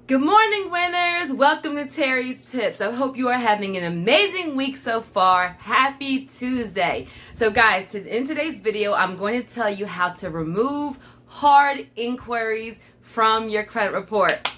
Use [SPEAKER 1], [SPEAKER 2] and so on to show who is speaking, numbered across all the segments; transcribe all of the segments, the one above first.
[SPEAKER 1] Good morning, winners. Welcome to Terry's Tips. I hope you are having an amazing week so far. Happy Tuesday. So guys, in today's video, I'm going to tell you how to remove hard inquiries from your credit report.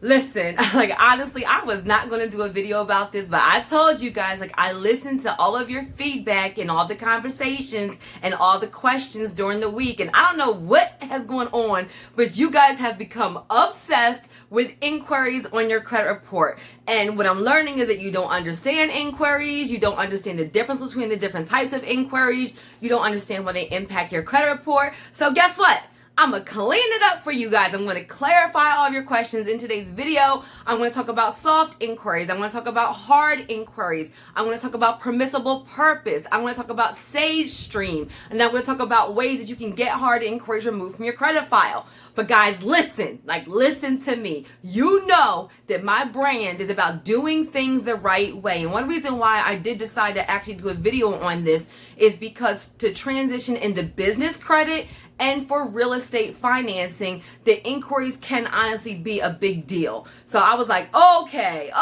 [SPEAKER 1] Listen, honestly, I was not going to do a video about this, but I told you guys, I listened to all of your feedback and all the conversations and all the questions during the week. And I don't know what has gone on, but you guys have become obsessed with inquiries on your credit report. And what I'm learning is that you don't understand inquiries. You don't understand the difference between the different types of inquiries. You don't understand why they impact your credit report. So guess what? I'm going to clean it up for you guys. I'm going to clarify all of your questions in today's video. I'm going to talk about soft inquiries. I'm going to talk about hard inquiries. I'm going to talk about permissible purpose. I'm going to talk about Sage Stream. And I'm going to talk about ways that you can get hard inquiries removed from your credit file. But guys, listen to me. You know that my brand is about doing things the right way. And one reason why I did decide to actually do a video on this is because to transition into business credit and for real estate financing, the inquiries can honestly be a big deal. So I was like, okay,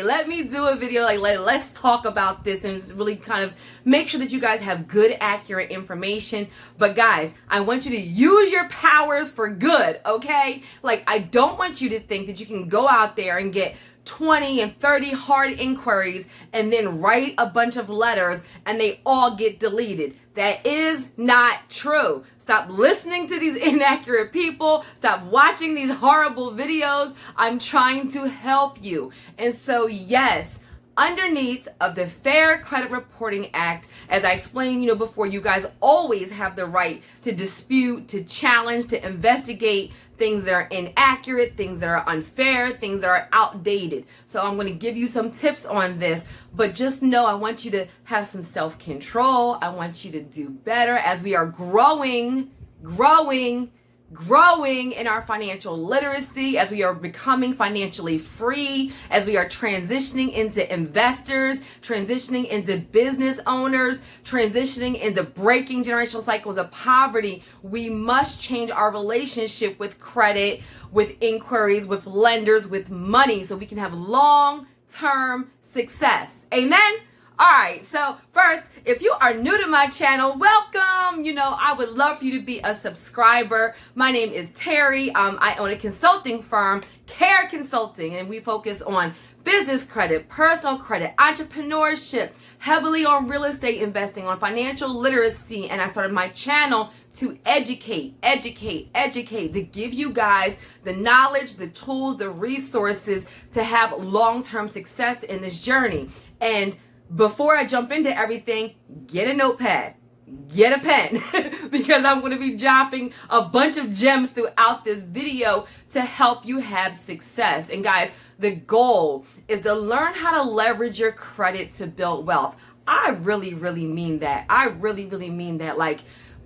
[SPEAKER 1] let me do a video, let's talk about this and really kind of make sure that you guys have good, accurate information. But guys, I want you to use your powers for good, okay? I don't want you to think that you can go out there and get 20 and 30 hard inquiries and then write a bunch of letters and they all get deleted. That is not true. Stop listening to these inaccurate people. Stop watching these horrible videos. I'm trying to help you. And so yes, underneath of the Fair Credit Reporting Act, as I explained, before, you guys always have the right to dispute, to challenge, to investigate things that are inaccurate, things that are unfair, things that are outdated. So I'm going to give you some tips on this, but just know I want you to have some self-control. I want you to do better as we are growing in our financial literacy, as we are becoming financially free, as we are transitioning into investors, transitioning into business owners, transitioning into breaking generational cycles of poverty. We must change our relationship with credit, with inquiries, with lenders, with money, so we can have long-term success. Amen? All right, so first, if you are new to my channel, welcome. I would love for you to be a subscriber. My name is Terri. I own a consulting firm, Care Consulting, and we focus on business credit, personal credit, entrepreneurship, heavily on real estate investing, on financial literacy, and I started my channel to educate, to give you guys the knowledge, the tools, the resources to have long-term success in this journey. And before I jump into everything, get a notepad, get a pen, because I'm going to be dropping a bunch of gems throughout this video to help you have success. And guys, the goal is to learn how to leverage your credit to build wealth. I really mean that. I really mean that.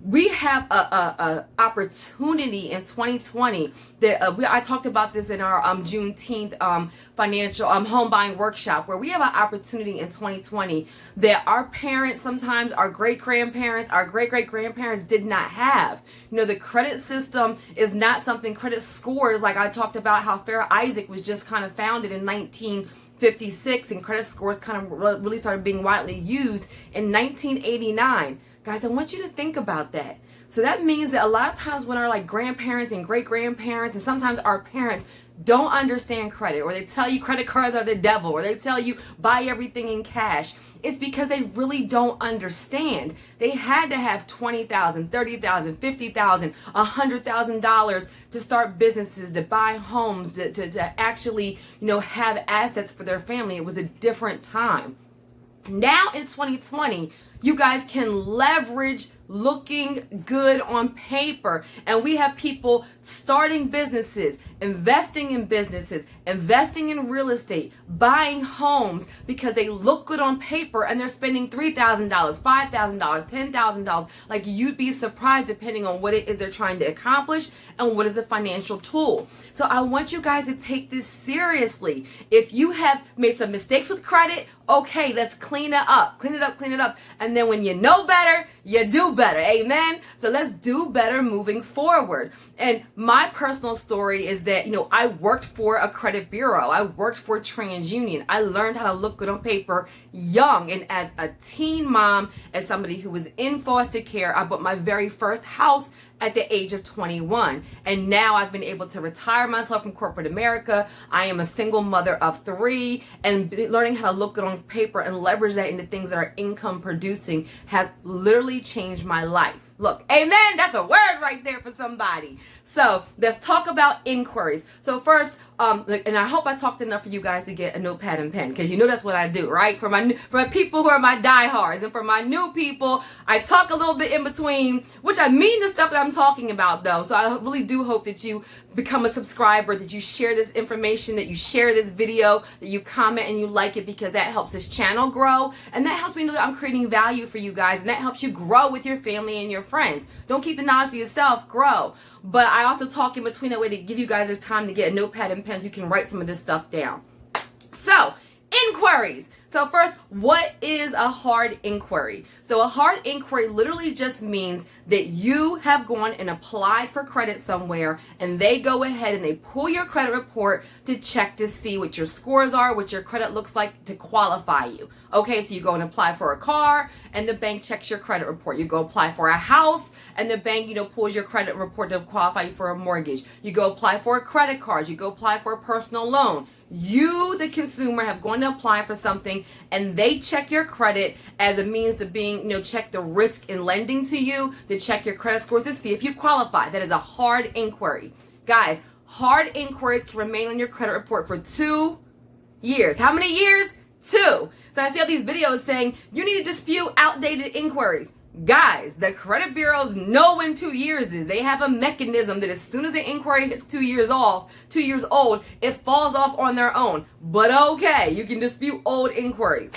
[SPEAKER 1] We have a opportunity in 2020 that I talked about this in our Juneteenth financial home buying workshop, where we have an opportunity in 2020 that our parents, sometimes our great-grandparents, our great-great-grandparents did not have. The credit system is not something, credit scores, like I talked about how Fair Isaac was just kind of founded in 1956, and credit scores kind of really started being widely used in 1989. Guys, I want you to think about that. So that means that a lot of times when our grandparents and great-grandparents and sometimes our parents don't understand credit, or they tell you credit cards are the devil, or they tell you buy everything in cash, it's because they really don't understand. They had to have $20,000, $30,000, $50,000, $100,000 to start businesses, to buy homes, to actually, have assets for their family. It was a different time. Now in 2020, you guys can leverage looking good on paper. And we have people starting businesses, investing in businesses, investing in real estate, buying homes because they look good on paper and they're spending $3,000, $5,000, $10,000. You'd be surprised depending on what it is they're trying to accomplish and what is a financial tool. So I want you guys to take this seriously. If you have made some mistakes with credit, okay, let's clean it up. And then when you know better, you do better. Amen. So let's do better moving forward. And my personal story is that, I worked for a credit bureau. I worked for TransUnion. I learned how to look good on paper young. And as a teen mom, as somebody who was in foster care, I bought my very first house at the age of 21. And now I've been able to retire myself from corporate America. I am a single mother of 3, and learning how to look good on paper and leverage that into things that are income producing has literally changed my life. Look, amen. That's a word right there for somebody. So let's talk about inquiries. So first, and I hope I talked enough for you guys to get a notepad and pen, because that's what I do, right? For my people who are my diehards, and for my new people, I talk a little bit in between, which I mean the stuff that I'm talking about though. So I really do hope that you become a subscriber, that you share this information, that you share this video, that you comment and you like it, because that helps this channel grow, and that helps me know that I'm creating value for you guys, and that helps you grow with your family and your friends. Don't keep the knowledge to yourself, grow. But I also talk in between that way to give you guys this time to get a notepad and pen so you can write some of this stuff down. So, inquiries. So first, what is a hard inquiry? So a hard inquiry literally just means that you have gone and applied for credit somewhere, and they go ahead and they pull your credit report to check to see what your scores are, what your credit looks like to qualify you. Okay, so you go and apply for a car, and the bank checks your credit report. You go apply for a house, and the bank, pulls your credit report to qualify you for a mortgage. You go apply for a credit card. You go apply for a personal loan. You, the consumer, have gone to apply for something, and they check your credit as a means to check the risk in lending to you, to check your credit scores to see if you qualify. That is a hard inquiry. Guys, hard inquiries can remain on your credit report for 2 years. How many years? 2. So I see all these videos saying you need to dispute outdated inquiries. Guys, the credit bureaus know when 2 years is. They have a mechanism that as soon as the inquiry hits 2 years old, it falls off on their own. But okay, you can dispute old inquiries.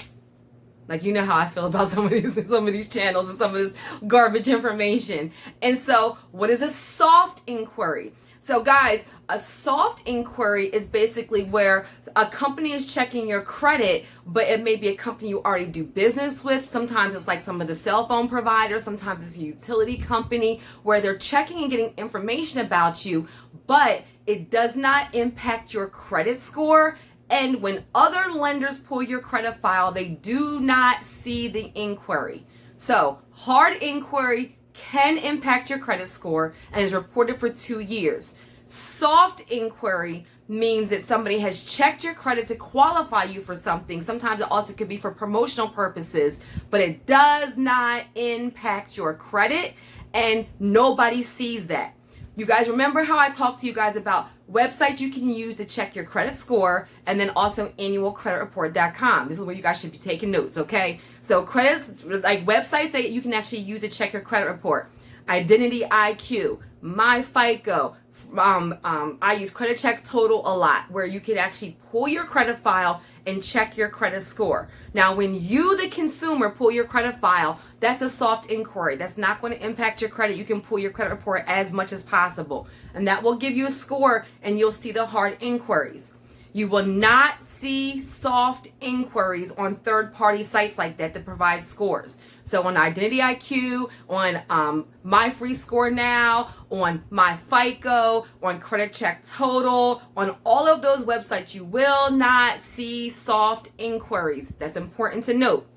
[SPEAKER 1] Like, you know how I feel about some of these channels and some of this garbage information. And so, what is a soft inquiry? So guys, a soft inquiry is basically where a company is checking your credit, but it may be a company you already do business with. Sometimes it's like some of the cell phone providers. Sometimes it's a utility company where they're checking and getting information about you, but it does not impact your credit score. And when other lenders pull your credit file, they do not see the inquiry. So hard inquiry can impact your credit score and is reported for 2 years. Soft inquiry means that somebody has checked your credit to qualify you for something. Sometimes it also could be for promotional purposes, but it does not impact your credit, and nobody sees that. You guys remember how I talked to you guys about websites you can use to check your credit score, and then also annualcreditreport.com. This is where you guys should be taking notes, okay? So credits, like websites that you can actually use to check your credit report. Identity IQ, My FICO. I use Credit Check Total a lot, where you can actually pull your credit file and check your credit score. Now, when you, the consumer, pull your credit file, that's a soft inquiry. That's not going to impact your credit. You can pull your credit report as much as possible, and that will give you a score, and you'll see the hard inquiries. You will not see soft inquiries on third-party sites like that provide scores. So on Identity IQ, on My Free Score Now, on My FICO, on Credit Check Total, on all of those websites, you will not see soft inquiries. That's important to note.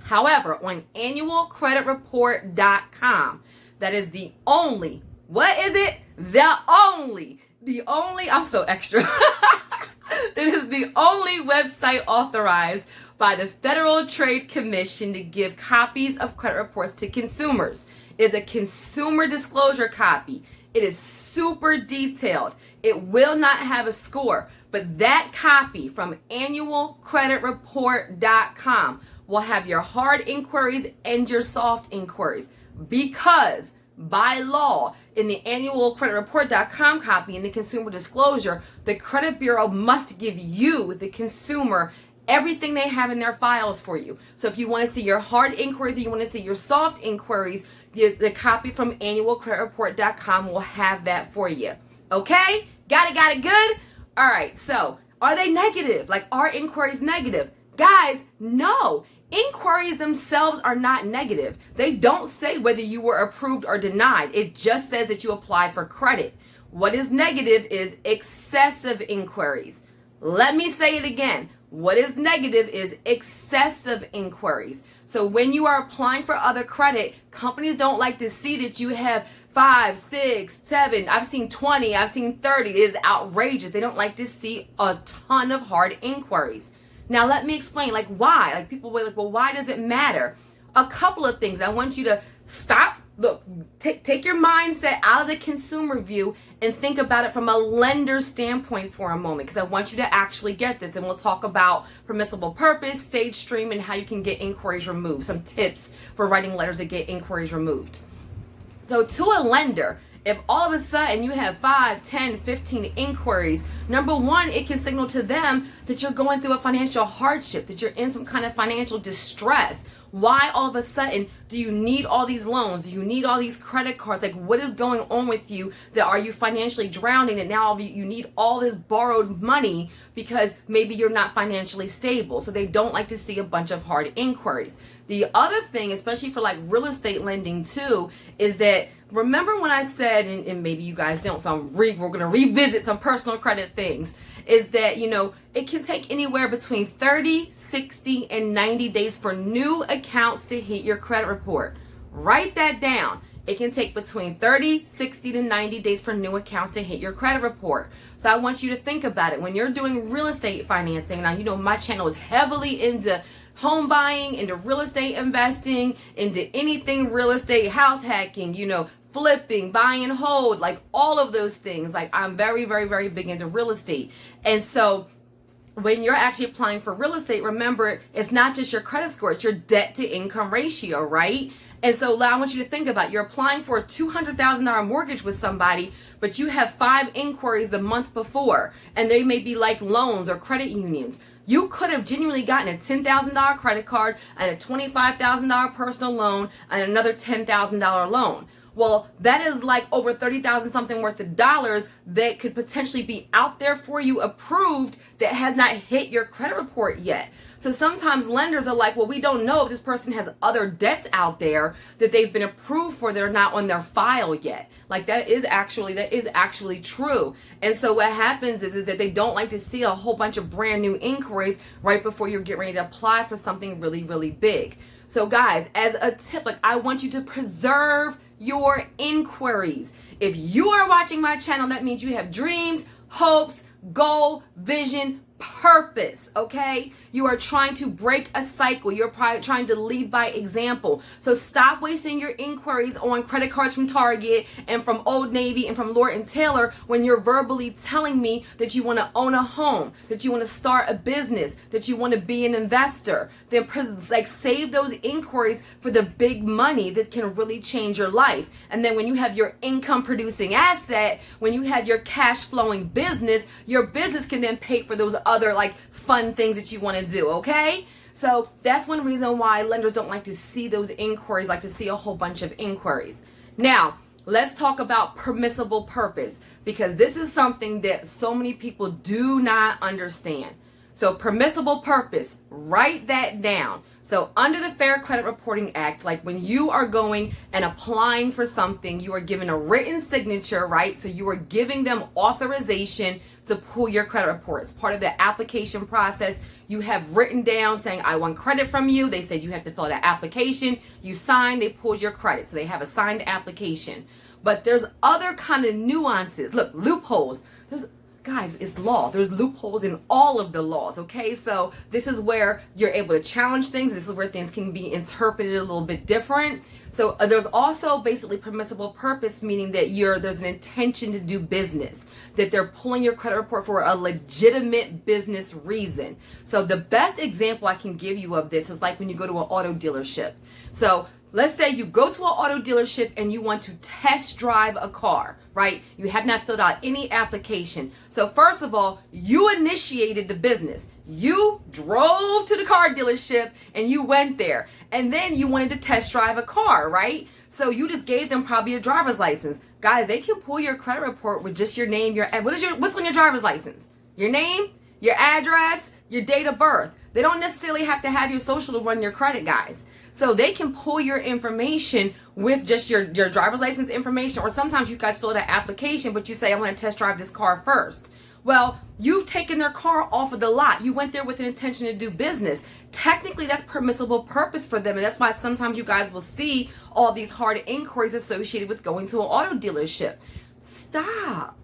[SPEAKER 1] However, on annualcreditreport.com, that is the only, what is it? The only, I'm so extra. It is the only website authorized by the Federal Trade Commission to give copies of credit reports to consumers. It is a consumer disclosure copy. It is super detailed. It will not have a score, but that copy from annualcreditreport.com will have your hard inquiries and your soft inquiries, because by law, in the annualcreditreport.com copy, in the consumer disclosure, the credit bureau must give you, the consumer, everything they have in their files for you. So if you want to see your hard inquiries or you want to see your soft inquiries, the copy from annualcreditreport.com will have that for you. Okay? Got it good? All right, so are they negative? Like, are inquiries negative? Guys, no. Inquiries themselves are not negative. They don't say whether you were approved or denied. It just says that you applied for credit. What is negative is excessive inquiries. Let me say it again. What is negative is excessive inquiries. So when you are applying for other credit, companies don't like to see that you have 5, 6, 7, I've seen 20, I've seen 30. It is outrageous. They don't like to see a ton of hard inquiries. Now let me explain, like, why? Like, people will be like, well, why does it matter? A couple of things. I want you to stop, look, take your mindset out of the consumer view and think about it from a lender standpoint for a moment, because I want you to actually get this. And we'll talk about permissible purpose, stage stream, and how you can get inquiries removed. Some tips for writing letters to get inquiries removed. So to a lender, if all of a sudden you have 5, 10, 15 inquiries, number one, it can signal to them that you're going through a financial hardship, that you're in some kind of financial distress. Why all of a sudden do you need all these loans? Do you need all these credit cards? Like, what is going on with you? That are you financially drowning and now you need all this borrowed money because maybe you're not financially stable? So they don't like to see a bunch of hard inquiries. The other thing, especially for like real estate lending too, is that remember when I said, and maybe you guys don't, so we're going to revisit some personal credit things, is that, you know, it can take anywhere between 30, 60, and 90 days for new accounts to hit your credit report. Write that down. It can take between 30, 60 to 90 days for new accounts to hit your credit report. So I want you to think about it. When you're doing real estate financing, now, you know, my channel is heavily into home buying, into real estate investing, into anything real estate, house hacking, you know, flipping, buy and hold, like all of those things. Like, I'm very, very, very big into real estate. And so when you're actually applying for real estate, remember, it's not just your credit score, it's your debt to income ratio, right? And so I want you to think about, you're applying for a $200,000 mortgage with somebody, but you have 5 inquiries the month before, and they may be like loans or credit unions. You could have genuinely gotten a $10,000 credit card and a $25,000 personal loan and another $10,000 loan. Well, that is like over 30,000 something worth of dollars that could potentially be out there for you approved that has not hit your credit report yet. So sometimes lenders are like, well, we don't know if this person has other debts out there that they've been approved for that are not on their file yet. Like, that is actually true. And so what happens is that they don't like to see a whole bunch of brand new inquiries right before you're getting ready to apply for something really, really big. So guys, as a tip, like, I want you to preserve your inquiries. If you are watching my channel, that means you have dreams, hopes, goal, vision, purpose, okay? You are trying to break a cycle. You're probably trying to lead by example. So stop wasting your inquiries on credit cards from Target and from Old Navy and from Lord & Taylor when you're verbally telling me that you want to own a home, that you want to start a business, that you want to be an investor. Then like, save those inquiries for the big money that can really change your life. And then when you have your income producing asset, when you have your cash flowing business, your business can then pay for those other like fun things that you want to do, okay? So that's one reason why lenders don't like to see those inquiries, like to see a whole bunch of inquiries. Now, let's talk about permissible purpose, because this is something that so many people do not understand. So permissible purpose, write that down. So under the Fair Credit Reporting Act, like when you are going and applying for something, you are given a written signature, right? So you are giving them authorization to pull your credit report. It's part of the application process. You have written down saying, I want credit from you. They said you have to fill out an application. You sign, they pulled your credit. So they have a signed application. But there's other kind of nuances. Look, loopholes. Guys, it's law. There's loopholes in all of the laws, okay? So this is where you're able to challenge things. This is where things can be interpreted a little bit different. So there's also basically permissible purpose, meaning that there's an intention to do business, that they're pulling your credit report for a legitimate business reason. So the best example I can give you of this is like when you go to an auto dealership. So let's say you go to an auto dealership and you want to test drive a car, right? You have not filled out any application. So first of all, you initiated the business. You drove to the car dealership and you went there. And then you wanted to test drive a car, right? So you just gave them probably a driver's license. Guys, they can pull your credit report with just your name, what's on your driver's license? Your name, your address, your date of birth. They don't necessarily have to have your social to run your credit, guys. So they can pull your information with just your driver's license information, or sometimes you guys fill out an application, but you say, I want to test drive this car first. Well, you've taken their car off of the lot. You went there with an intention to do business. Technically, that's permissible purpose for them. And that's why sometimes you guys will see all these hard inquiries associated with going to an auto dealership. Stop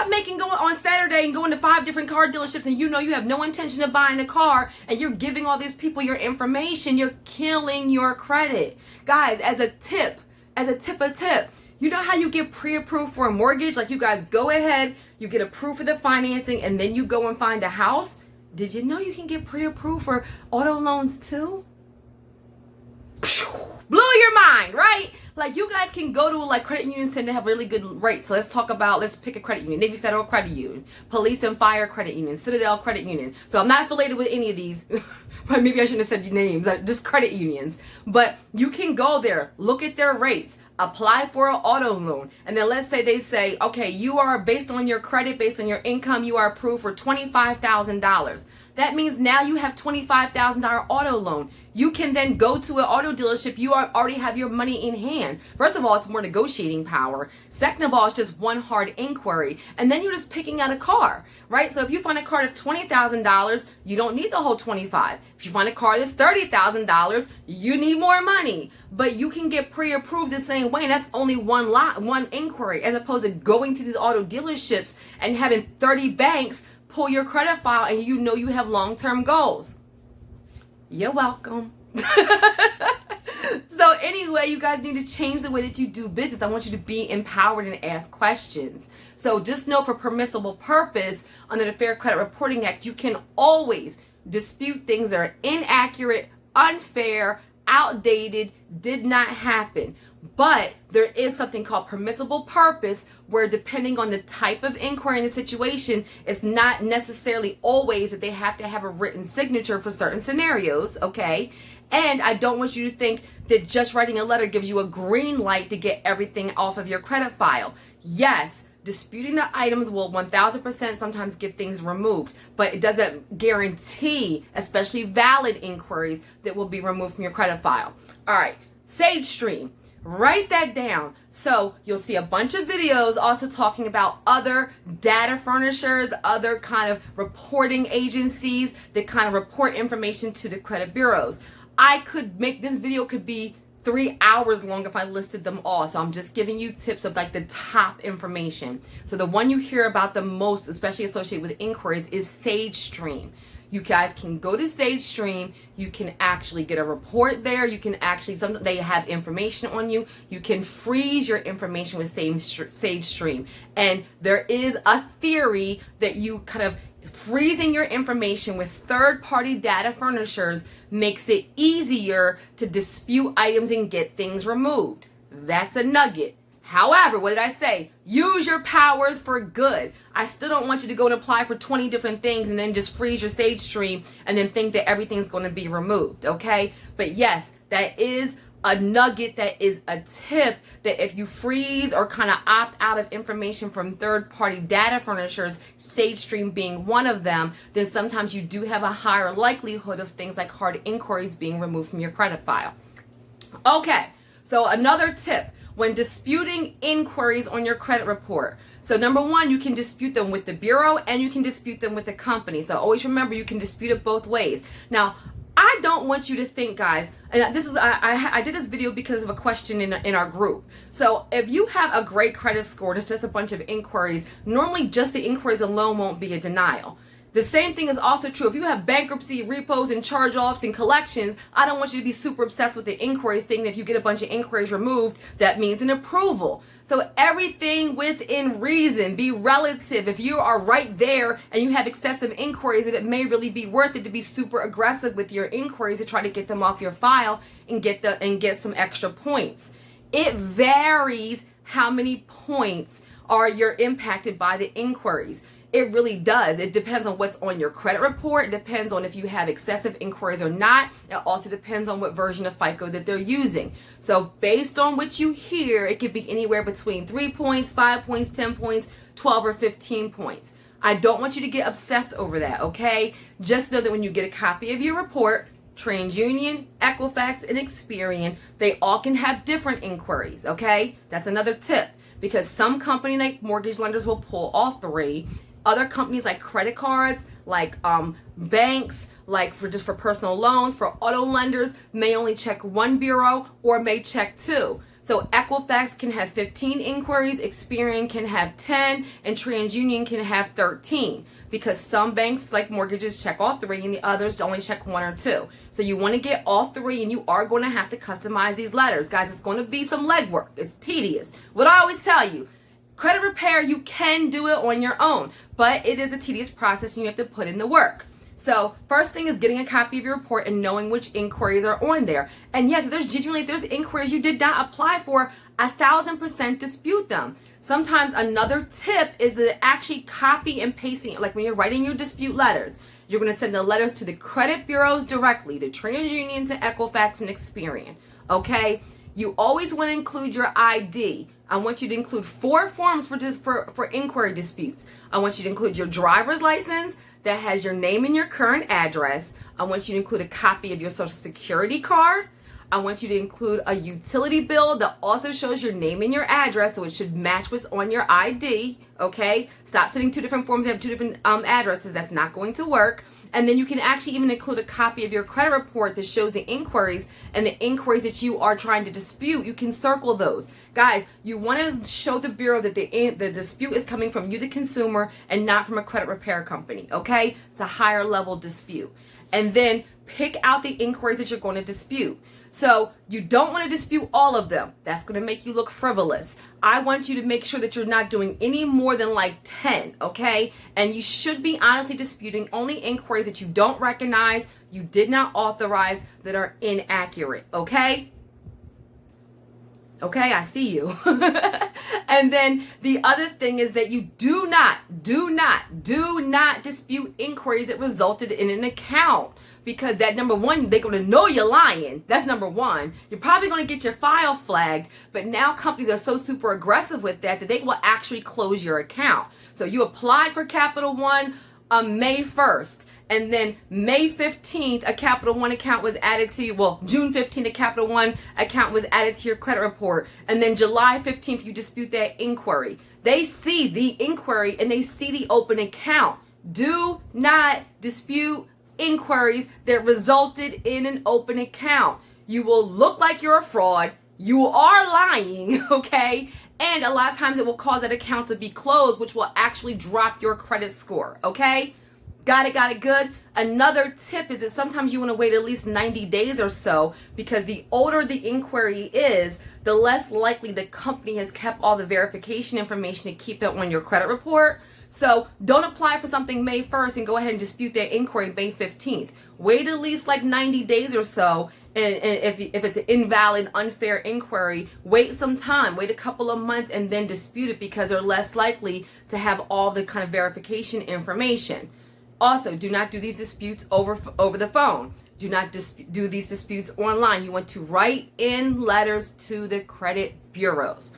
[SPEAKER 1] making going on Saturday and going to 5 different car dealerships, and you know you have no intention of buying a car, and you're giving all these people your information. You're killing your credit. Guys, as a tip, you know how you get pre-approved for a mortgage? Like, you guys go ahead, you get approved for the financing, and then you go and find a house. Did you know you can get pre-approved for auto loans too? Blew your mind, right? Like, you guys can go to, like, credit unions tend to have really good rates. So let's pick a credit union. Navy Federal Credit Union, Police and Fire Credit Union, Citadel Credit Union. So I'm not affiliated with any of these, but maybe I shouldn't have said names, just credit unions. But you can go there, look at their rates, apply for an auto loan, and then let's say they say, okay, you are, based on your credit, based on your income, you are approved for $25,000. That means now you have $25,000 auto loan. You can then go to an auto dealership. You already have your money in hand. First of all, it's more negotiating power. Second of all, it's just one hard inquiry. And then you're just picking out a car, right? So if you find a car that's $20,000, you don't need the whole 25. If you find a car that's $30,000, you need more money. But you can get pre-approved the same way, and that's only one inquiry, as opposed to going to these auto dealerships and having 30 banks pull your credit file, and you know you have long-term goals. You're welcome. So anyway, you guys need to change the way that you do business. I want you to be empowered and ask questions. So just know, for permissible purpose, under the Fair Credit Reporting Act, you can always dispute things that are inaccurate, unfair, outdated, did not happen. But there is something called permissible purpose, where depending on the type of inquiry in the situation, it's not necessarily always that they have to have a written signature for certain scenarios, okay? And I don't want you to think that just writing a letter gives you a green light to get everything off of your credit file. Yes, disputing the items will 1000% sometimes get things removed, but it doesn't guarantee, especially valid inquiries, that will be removed from your credit file. All right, Sage Stream. Write that down. So you'll see a bunch of videos also talking about other data furnishers, other kind of reporting agencies that kind of report information to the credit bureaus. This video could be 3 hours long if I listed them all. So I'm just giving you tips of like the top information. So the one you hear about the most, especially associated with inquiries, is Sage Stream. You guys can go to Sage Stream. You can actually get a report there. You can actually, they have information on you. You can freeze your information with Sage Stream. And there is a theory that you kind of freezing your information with third-party data furnishers makes it easier to dispute items and get things removed. That's a nugget. However, what did I say? Use your powers for good. I still don't want you to go and apply for 20 different things and then just freeze your Sage Stream and then think that everything's going to be removed, okay? But yes, that is a nugget, that is a tip, that if you freeze or kind of opt out of information from third-party data furnishers, Sage Stream being one of them, then sometimes you do have a higher likelihood of things like hard inquiries being removed from your credit file. Okay, so another tip when disputing inquiries on your credit report. So number one, you can dispute them with the bureau and you can dispute them with the company. So always remember, you can dispute it both ways. Now, I don't want you to think, guys, and this is I did this video because of a question in our group. So if you have a great credit score, it's just a bunch of inquiries, normally just the inquiries alone won't be a denial. The same thing is also true if you have bankruptcy, repos, and charge-offs and collections. I don't want you to be super obsessed with the inquiries, thinking if you get a bunch of inquiries removed, that means an approval. So everything within reason, be relative. If you are right there and you have excessive inquiries, then it may really be worth it to be super aggressive with your inquiries to try to get them off your file and get some extra points. It varies how many points you're impacted by the inquiries. It really does. It depends on what's on your credit report. It depends on if you have excessive inquiries or not. It also depends on what version of FICO that they're using. So based on what you hear, it could be anywhere between 3 points, 5 points, 10 points, 12 or 15 points. I don't want you to get obsessed over that, okay? Just know that when you get a copy of your report, TransUnion, Equifax, and Experian, they all can have different inquiries, okay? That's another tip, because some company like mortgage lenders will pull all three. Other companies like credit cards, like banks, like for personal loans, for auto lenders, may only check one bureau or may check two. So Equifax can have 15 inquiries, Experian can have 10, and TransUnion can have 13. Because some banks, like mortgages, check all three and the others only check one or two. So you want to get all three, and you are going to have to customize these letters. Guys, it's going to be some legwork. It's tedious. What I always tell you, credit repair, you can do it on your own, but it is a tedious process and you have to put in the work. So first thing is getting a copy of your report and knowing which inquiries are on there. And yes, if there's inquiries you did not apply for, 1,000% dispute them. Sometimes another tip is to actually copy and pasting, like when you're writing your dispute letters, you're going to send the letters to the credit bureaus directly, to TransUnion, to Equifax, and Experian. Okay? You always want to include your ID. I want you to include 4 forms for inquiry disputes. I want you to include your driver's license that has your name and your current address. I want you to include a copy of your social security card. I want you to include a utility bill that also shows your name and your address, so it should match what's on your ID, okay? Stop sending 2 different forms that have 2 different addresses. That's not going to work. And then you can actually even include a copy of your credit report that shows the inquiries and the inquiries that you are trying to dispute. You can circle those. Guys, you want to show the bureau that the dispute is coming from you, the consumer, and not from a credit repair company, okay? It's a higher level dispute. And then pick out the inquiries that you're going to dispute. So you don't want to dispute all of them. That's going to make you look frivolous. I want you to make sure that you're not doing any more than like 10, okay? And you should be honestly disputing only inquiries that you don't recognize, you did not authorize, that are inaccurate, okay? Okay, I see you. And then the other thing is that you do not dispute inquiries that resulted in an account. Because that, number one, they're going to know you're lying. That's number one. You're probably going to get your file flagged. But now companies are so super aggressive with that they will actually close your account. So you applied for Capital One on May 1st. And then May 15th, a Capital One account was added to you. Well, June 15th, a Capital One account was added to your credit report. And then July 15th, you dispute that inquiry. They see the inquiry and they see the open account. Do not dispute inquiries that resulted in an open account. You will look like you're a fraud. You are lying, okay? And a lot of times it will cause that account to be closed, which will actually drop your credit score, okay? Got it good? Another tip is that sometimes you want to wait at least 90 days or so, because the older the inquiry is, the less likely the company has kept all the verification information to keep it on your credit report. So don't apply for something May 1st and go ahead and dispute that inquiry May 15th. Wait at least like 90 days or so. And if it's an invalid, unfair inquiry, wait some time, wait a couple of months and then dispute it, because they're less likely to have all the kind of verification information. Also, do not do these disputes over the phone. Do not do these disputes online. You want to write in letters to the credit bureaus.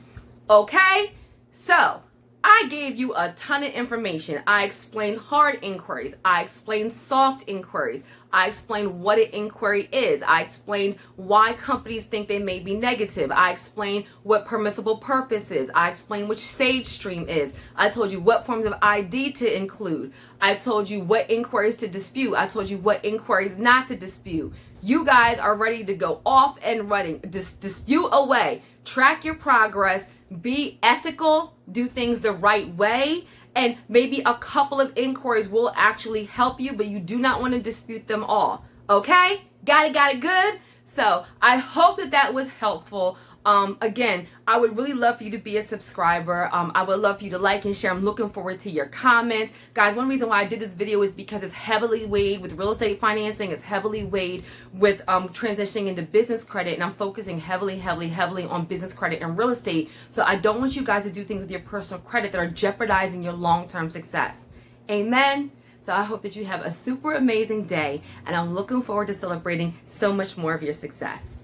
[SPEAKER 1] Okay? So I gave you a ton of information. I explained hard inquiries. I explained soft inquiries. I explained what an inquiry is. I explained why companies think they may be negative. I explained what permissible purpose is. I explained which sage stream is. I told you what forms of ID to include. I told you what inquiries to dispute. I told you what inquiries not to dispute. You guys are ready to go off and running. Dispute away. Track your progress. Be ethical. Do things the right way. And maybe a couple of inquiries will actually help you, but you do not want to dispute them all. Okay? Got it good? So I hope that was helpful. Again, I would really love for you to be a subscriber. I would love for you to like and share. I'm looking forward to your comments. Guys, one reason why I did this video is because it's heavily weighed with real estate financing. It's heavily weighed with transitioning into business credit. And I'm focusing heavily on business credit and real estate. So I don't want you guys to do things with your personal credit that are jeopardizing your long-term success. Amen? So I hope that you have a super amazing day. And I'm looking forward to celebrating so much more of your success.